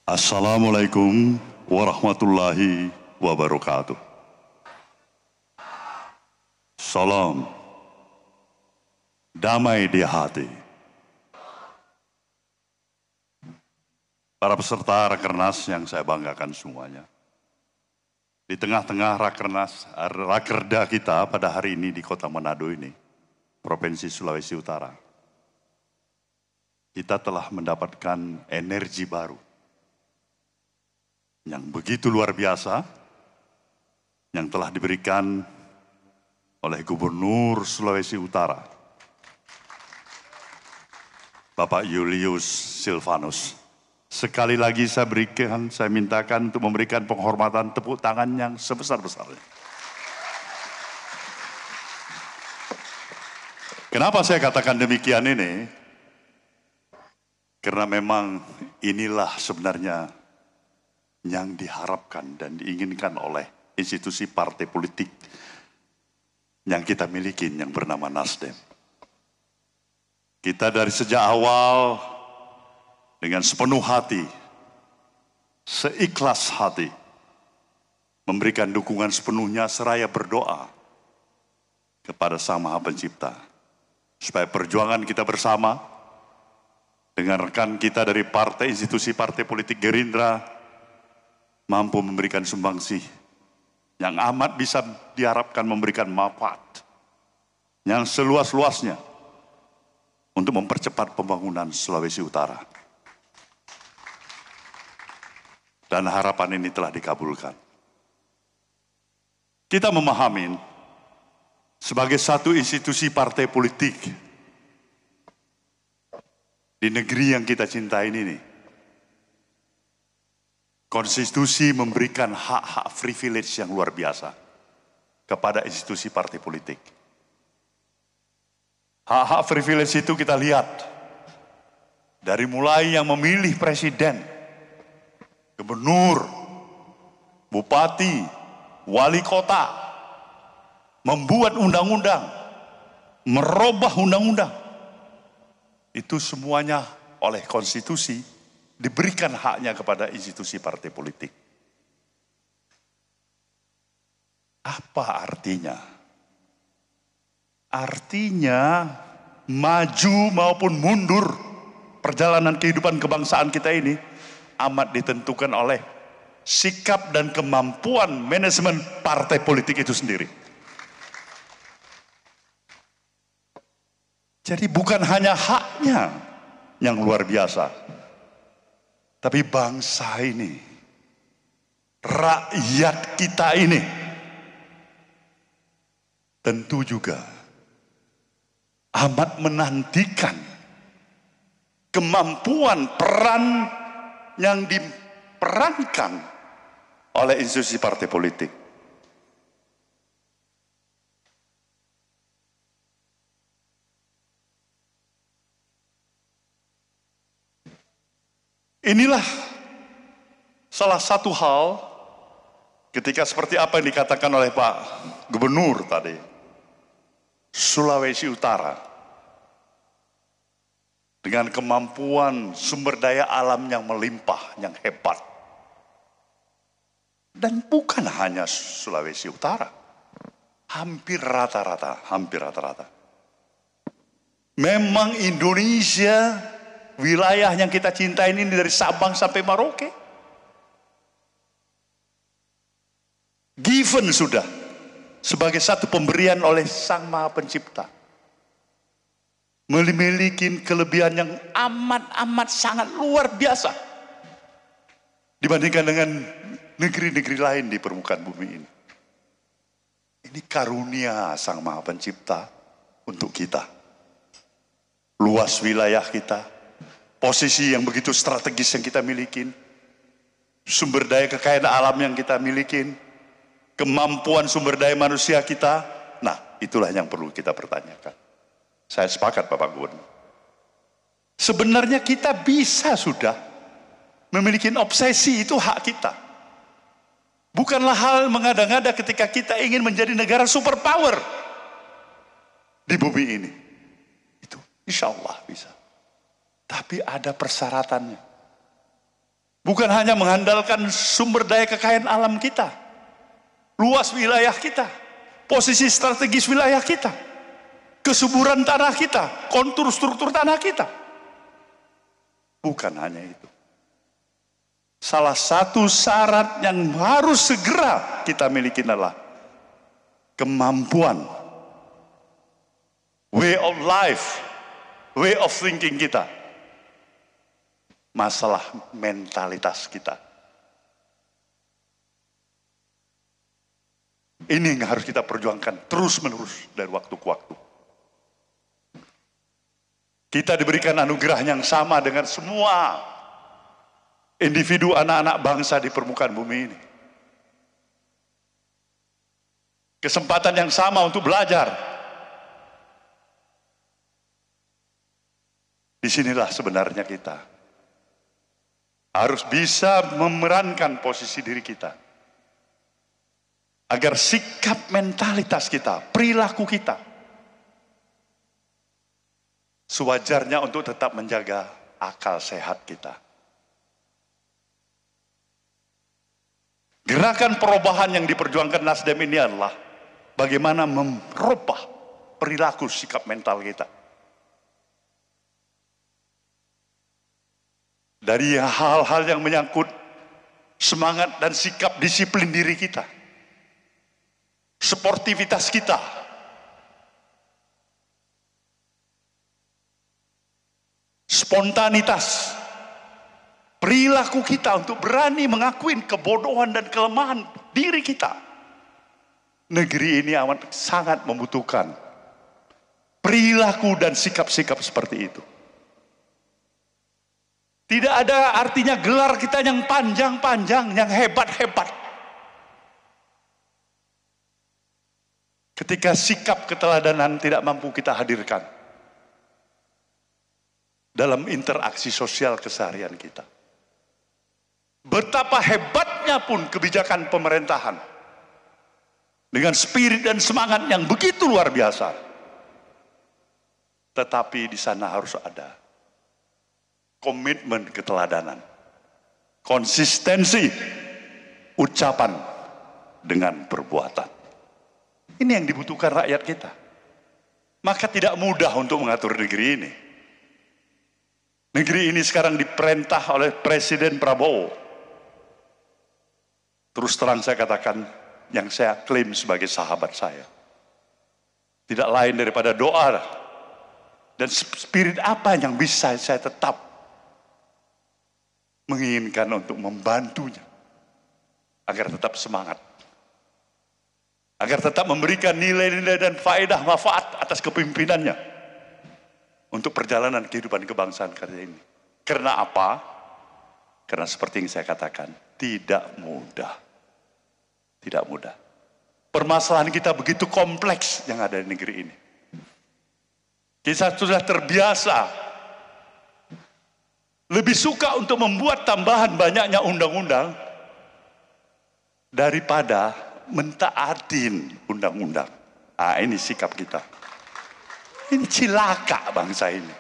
Assalamualaikum warahmatullahi wabarakatuh. Salam damai di hati. Para peserta Rakernas yang saya banggakan semuanya. Di tengah-tengah Rakerda kita pada hari ini di Kota Manado ini, Provinsi Sulawesi Utara, kita telah mendapatkan energi baru yang begitu luar biasa, yang telah diberikan oleh Gubernur Sulawesi Utara, Bapak Julius Silvanus. Sekali lagi saya mintakan untuk memberikan penghormatan tepuk tangan yang sebesar-besarnya. Kenapa saya katakan demikian ini? Karena memang inilah sebenarnya yang diharapkan dan diinginkan oleh institusi partai politik yang kita miliki, yang bernama Nasdem. Kita dari sejak awal dengan sepenuh hati, seikhlas hati, memberikan dukungan sepenuhnya seraya berdoa kepada Sang Maha Pencipta, supaya perjuangan kita bersama dengan rekan kita dari partai institusi partai politik Gerindra mampu memberikan sumbangsih yang amat bisa diharapkan memberikan manfaat yang seluas-luasnya untuk mempercepat pembangunan Sulawesi Utara. Dan harapan ini telah dikabulkan. Kita memahami sebagai satu institusi partai politik di negeri yang kita cintai ini, konstitusi memberikan hak-hak privilege yang luar biasa kepada institusi partai politik. Hak-hak privilege itu kita lihat dari mulai yang memilih presiden, gubernur, bupati, wali kota, membuat undang-undang, merubah undang-undang. Itu semuanya oleh konstitusi diberikan haknya kepada institusi partai politik. Apa artinya? Artinya maju maupun mundur perjalanan kehidupan kebangsaan kita ini amat ditentukan oleh sikap dan kemampuan manajemen partai politik itu sendiri. Jadi bukan hanya haknya yang luar biasa, tapi bangsa ini, rakyat kita ini, tentu juga amat menantikan kemampuan peran yang diperankan oleh institusi partai politik. Inilah salah satu hal ketika seperti apa yang dikatakan oleh Pak Gubernur tadi, Sulawesi Utara dengan kemampuan sumber daya alam yang melimpah, yang hebat. Dan bukan hanya Sulawesi Utara, hampir rata-rata. Memang Indonesia, wilayah yang kita cintai ini dari Sabang sampai Merauke, given sudah sebagai satu pemberian oleh Sang Maha Pencipta, memiliki kelebihan yang amat sangat luar biasa dibandingkan dengan negeri-negeri lain di permukaan bumi ini. Ini karunia Sang Maha Pencipta untuk kita. Luas wilayah kita, posisi yang begitu strategis yang kita miliki, sumber daya kekayaan alam yang kita miliki, kemampuan sumber daya manusia kita, nah itulah yang perlu kita pertanyakan. Saya sepakat Bapak Gubernur. Sebenarnya kita bisa sudah memiliki obsesi, itu hak kita. Bukanlah hal mengada-ngada ketika kita ingin menjadi negara superpower di bumi ini. Insya Allah bisa. Tapi ada persyaratannya. Bukan hanya mengandalkan sumber daya kekayaan alam kita, luas wilayah kita, posisi strategis wilayah kita, kesuburan tanah kita, kontur struktur tanah kita. Bukan hanya itu. Salah satu syarat yang harus segera kita miliki adalah kemampuan, way of life, way of thinking kita. Masalah mentalitas kita. Ini yang harus kita perjuangkan terus-menerus dari waktu ke waktu. Kita diberikan anugerah yang sama dengan semua individu anak-anak bangsa di permukaan bumi ini. Kesempatan yang sama untuk belajar. Disinilah sebenarnya kita harus bisa memerankan posisi diri kita. Agar sikap mentalitas kita, perilaku kita, sewajarnya untuk tetap menjaga akal sehat kita. Gerakan perubahan yang diperjuangkan Nasdem ini adalah bagaimana merubah perilaku sikap mental kita. Dari hal-hal yang menyangkut semangat dan sikap disiplin diri kita. Sportivitas kita. Spontanitas. Perilaku kita untuk berani mengakui kebodohan dan kelemahan diri kita. Negeri ini amat sangat membutuhkan perilaku dan sikap-sikap seperti itu. Tidak ada artinya gelar kita yang panjang-panjang, yang hebat-hebat. Ketika sikap keteladanan tidak mampu kita hadirkan dalam interaksi sosial keseharian kita. Betapa hebatnya pun kebijakan pemerintahan dengan spirit dan semangat yang begitu luar biasa. Tetapi di sana harus ada komitmen keteladanan, konsistensi ucapan dengan perbuatan. Ini yang dibutuhkan rakyat kita. Maka tidak mudah untuk mengatur negeri ini. Negeri ini sekarang diperintah oleh Presiden Prabowo. Terus terang saya katakan, yang saya klaim sebagai sahabat saya. Tidak lain daripada doa dan spirit apa yang bisa saya tetap menginginkan untuk membantunya agar tetap semangat, agar tetap memberikan nilai-nilai dan faedah manfaat atas kepemimpinannya untuk perjalanan kehidupan kebangsaan kita ini. Karena apa? Karena seperti yang saya katakan, tidak mudah. Tidak mudah. Permasalahan kita begitu kompleks yang ada di negeri ini. Kita sudah terbiasa lebih suka untuk membuat tambahan banyaknya undang-undang daripada mentaatin undang-undang. Ah, ini sikap kita. Ini cilaka bangsa ini.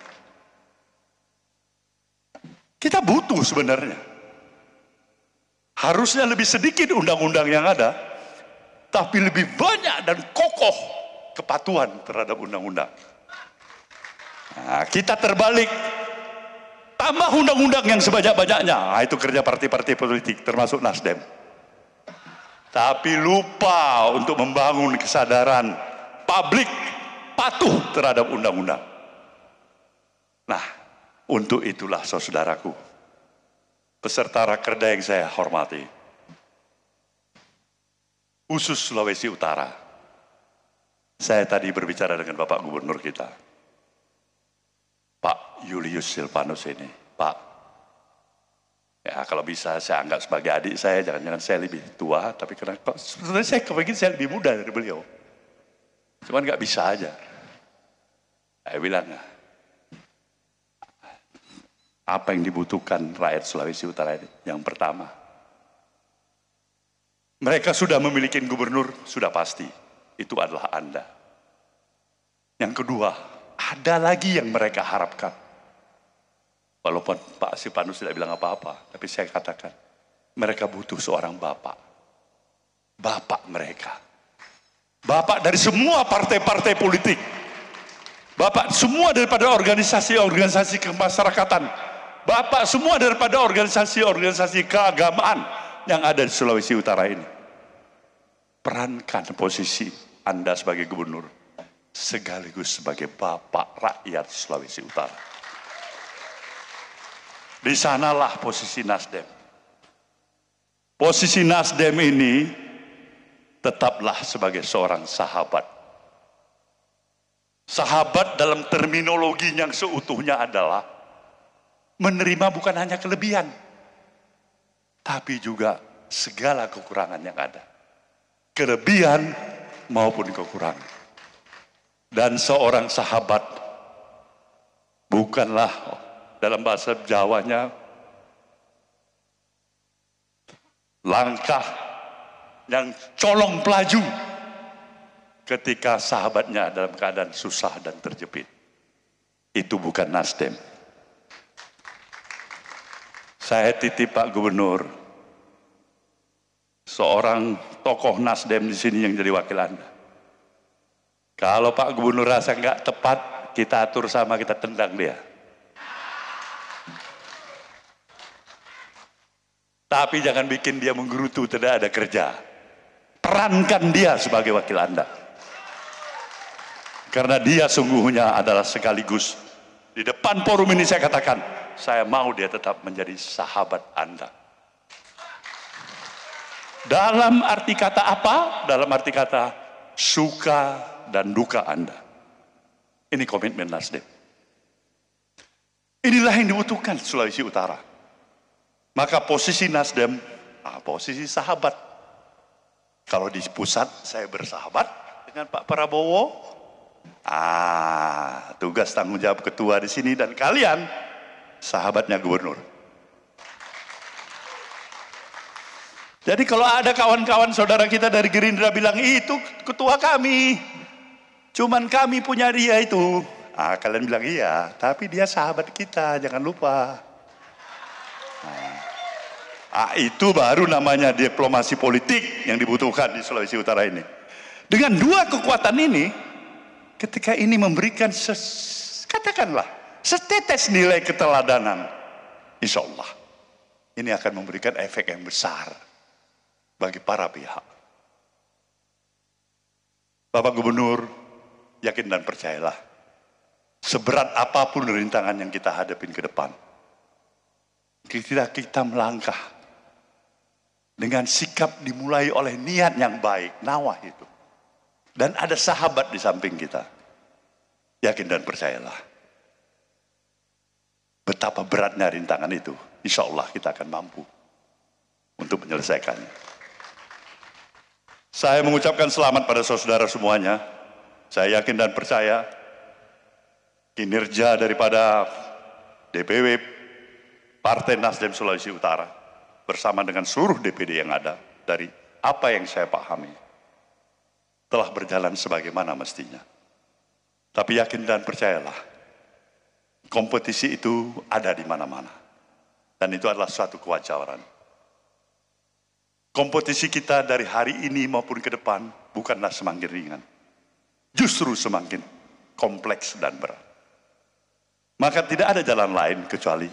Kita butuh sebenarnya. Harusnya lebih sedikit undang-undang yang ada, tapi lebih banyak dan kokoh kepatuhan terhadap undang-undang. Nah, kita terbalik. Tambah undang-undang yang sebanyak-banyaknya. Nah, itu kerja partai-partai politik termasuk Nasdem. Tapi lupa untuk membangun kesadaran publik patuh terhadap undang-undang. Nah, untuk itulah saudaraku, peserta rakerda yang saya hormati, khusus Sulawesi Utara, saya tadi berbicara dengan Bapak Gubernur kita, Pak Julius Silvanus ini. Pak, ya kalau bisa saya anggap sebagai adik saya, jangan-jangan saya lebih tua, tapi kenapa? Sebenarnya saya kepingin saya lebih muda dari beliau. Cuman nggak bisa aja. Saya bilang, apa yang dibutuhkan rakyat Sulawesi Utara ini? Yang pertama, mereka sudah memiliki gubernur, sudah pasti. Itu adalah Anda. Yang kedua, ada lagi yang mereka harapkan. Walaupun Pak Sipanus tidak bilang apa-apa, tapi saya katakan, mereka butuh seorang bapak. Bapak mereka. Bapak dari semua partai-partai politik. Bapak semua daripada organisasi-organisasi kemasyarakatan. Bapak semua daripada organisasi-organisasi keagamaan yang ada di Sulawesi Utara ini. Perankan posisi Anda sebagai gubernur sekaligus sebagai bapak rakyat Sulawesi Utara. Di sanalah posisi Nasdem. Posisi Nasdem ini tetaplah sebagai seorang sahabat. Sahabat dalam terminologi yang seutuhnya adalah menerima bukan hanya kelebihan, tapi juga segala kekurangan yang ada. Kelebihan maupun kekurangan. Dan seorang sahabat bukanlah dalam bahasa Jawanya langkah yang colong pelaju ketika sahabatnya dalam keadaan susah dan terjepit. Itu bukan Nasdem. Saya titip Pak Gubernur, seorang tokoh Nasdem di sini yang jadi wakil Anda. Kalau Pak Gubernur rasa nggak tepat, kita atur sama, kita tendang dia. Tapi jangan bikin dia menggerutu, tidak ada kerja. Perankan dia sebagai wakil Anda. Karena dia sungguhnya adalah sekaligus. Di depan forum ini saya katakan, saya mau dia tetap menjadi sahabat Anda. Dalam arti kata apa? Dalam arti kata suka dan duka Anda. Ini komitmen Nasdem. Inilah yang dibutuhkan Sulawesi Utara. Maka posisi Nasdem, posisi sahabat. Kalau di pusat saya bersahabat dengan Pak Prabowo, tugas tanggung jawab ketua di sini dan kalian sahabatnya gubernur. Jadi kalau ada kawan-kawan saudara kita dari Gerindra bilang, itu ketua kami, cuman kami punya dia itu. Kalian bilang iya, tapi dia sahabat kita, jangan lupa. Itu baru namanya diplomasi politik yang dibutuhkan di Sulawesi Utara ini. Dengan dua kekuatan ini, ketika ini memberikan katakanlah setetes nilai keteladanan, insya Allah ini akan memberikan efek yang besar bagi para pihak. Bapak Gubernur, yakin dan percayalah, seberat apapun rintangan yang kita hadapin ke depan, kita melangkah dengan sikap dimulai oleh niat yang baik, nawah itu. Dan ada sahabat di samping kita. Yakin dan percayalah, betapa beratnya rintangan itu, insya Allah kita akan mampu untuk menyelesaikannya. Saya mengucapkan selamat pada saudara semuanya. Saya yakin dan percaya kinerja daripada DPW Partai Nasdem Sulawesi Utara bersama dengan seluruh DPD yang ada, dari apa yang saya pahami, telah berjalan sebagaimana mestinya. Tapi yakin dan percayalah, kompetisi itu ada di mana-mana. Dan itu adalah suatu kewajaran. Kompetisi kita dari hari ini maupun ke depan bukanlah semakin ringan. Justru semakin kompleks dan berat. Maka tidak ada jalan lain kecuali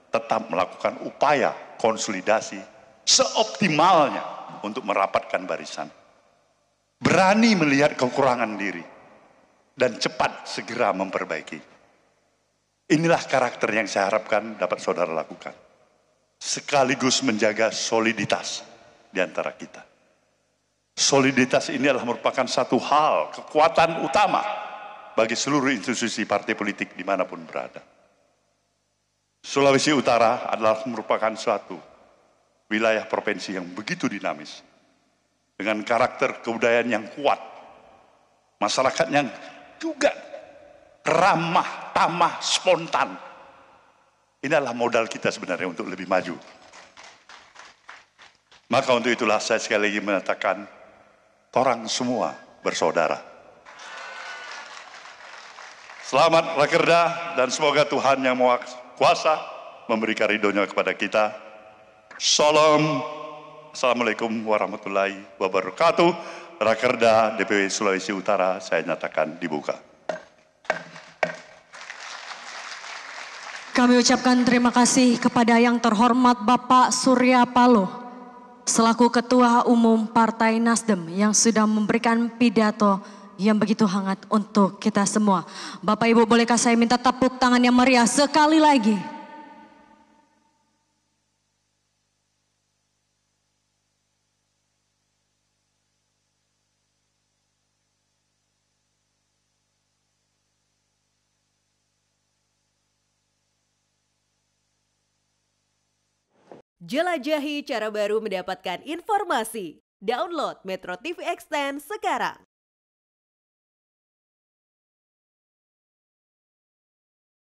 tetap melakukan upaya konsolidasi seoptimalnya untuk merapatkan barisan. Berani melihat kekurangan diri dan cepat segera memperbaiki. Inilah karakter yang saya harapkan dapat saudara lakukan. Sekaligus menjaga soliditas di antara kita. Soliditas ini adalah merupakan satu hal, kekuatan utama bagi seluruh institusi partai politik dimanapun berada. Sulawesi Utara adalah merupakan suatu wilayah provinsi yang begitu dinamis, dengan karakter kebudayaan yang kuat, masyarakat yang juga ramah, tamah, spontan. Ini adalah modal kita sebenarnya untuk lebih maju. Maka untuk itulah saya sekali lagi menyatakan, torang semua bersaudara. Selamat Rakerda dan semoga Tuhan yang Maha Kuasa memberikan ridhonya kepada kita. Shalom. Assalamualaikum warahmatullahi wabarakatuh. Rakerda DPW Sulawesi Utara saya nyatakan dibuka. Kami ucapkan terima kasih kepada yang terhormat Bapak Surya Paloh selaku Ketua Umum Partai Nasdem yang sudah memberikan pidato yang begitu hangat untuk kita semua. Bapak Ibu, bolehkah saya minta tepuk tangan yang meriah sekali lagi? Jelajahi cara baru mendapatkan informasi. Download Metro TV Extend sekarang.